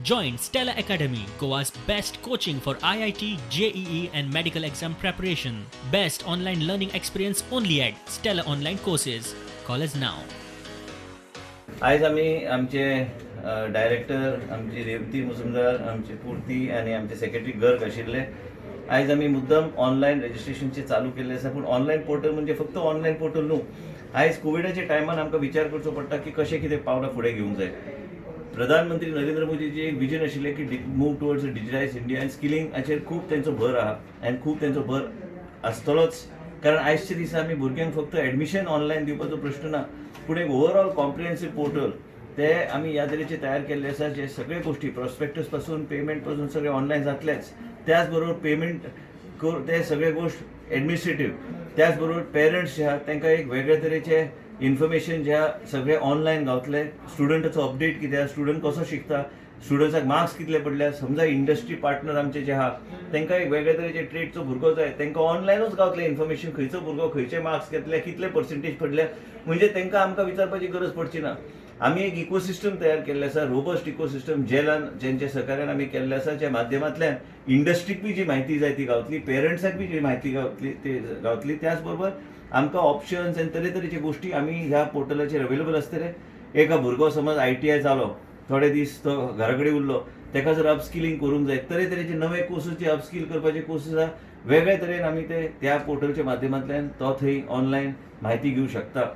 Join Stella Academy, Goa's best coaching for IIT, JEE, and medical exam preparation. Best online learning experience only at Stella Online Courses. Call us now. आज आम्ही आमचे director आमची रेवती मुजुमदार आमची पूर्ती आणि आमचे secretary Garg आशिल्ले आज आम्ही मुद्दम ऑनलायन रजिस्ट्रेशनचे चालू केल्ले आसा. पूण ऑनलायन पोर्टल म्हणजे फक्त ऑनलायन पोर्टल न्हू. आयज कोविडाच्या टायमान आमकां विचार करचो पडटा की कशें कितें पावलां फुडें घेवंक जाय. प्रधानमंत्री नरेंद्र मोदीचे एक विजन आशिल्लें की मूव टुवर्ड्स डिजिटायज इंडिया आनी स्किलिंगाचेर खूब तेंचो भर आहा आनी खूब तेंचो भर आसतलोच. कारण आयजच्या दिसा आमी भुरग्यांक फक्त एडमिशन ऑनलायन दिवपाचो प्रश्न ना, पूण एक ओवरऑल कॉम्प्रिहेन्सिव्ह पोर्टल ते आमी ह्या तरेचे तयार केल्ले आसा जे सगळे गोष्टी प्रॉस्पेक्टस पासून पेमेंट पासून सगळे ऑनलायन जातलेच. त्याच बरोबर पेमेंट ते सगळे गोष्ट एडमिनिस्ट्रेटीव त्याच बरोबर पेरंट्स जे आहा तांकां एक वेगळे तरेचे इन्फॉर्मेशन जे आहा सगळे ऑनलायन गावतले. स्टुडंटाचो अपडेट कितें आहा, स्टुडंट कसो शिकता, स्टुडंट्साक मार्क्स कितले पडल्या, समजा इंडस्ट्री पार्टनर आमचे जे आहा तांकां एक वेगळे तरेचे ट्रेडचो भुरगो जाय तांकां ऑनलायनूच गावतले इन्फॉर्मेशन खंयचो भुरगो खंयचे मार्क्स घेतले, कितले पर्सेंटेज पडले, म्हणजे तांकां आमकां विचारपाची गरज पडची ना. आमी एक इकोसिस्टम तयार केल्लें आसा, रोबस्ट इकोसिस्टम जेंच्या सहकार्यान आमी केल्लें आसा, ज्या माध्यमांतल्यान इंडस्ट्रीक बी जी म्हायती जाय ती गावतली, पेरंट्साक बी जी म्हायती गावतली. त्याच बरोबर आमकां ऑप्शन्स आनी तरेतरेचे गोश्टी आमी ह्या पोर्टलाचेर अवेलेबल आसतले. एका भुरगो समज ITI जालो, थोडे दीस तो घरा कडेन उरलो, ताका जर अपस्किलिंग करूंक जाय, तरेतरेचे नवे कोर्सीस अपस्किल करपाचे कोर्सीस आहा, वेगळे तरेन आमी ते त्या पोर्टलच्या माध्यमांतल्यान तो थंय ऑनलायन म्हायती घेवंक शकता.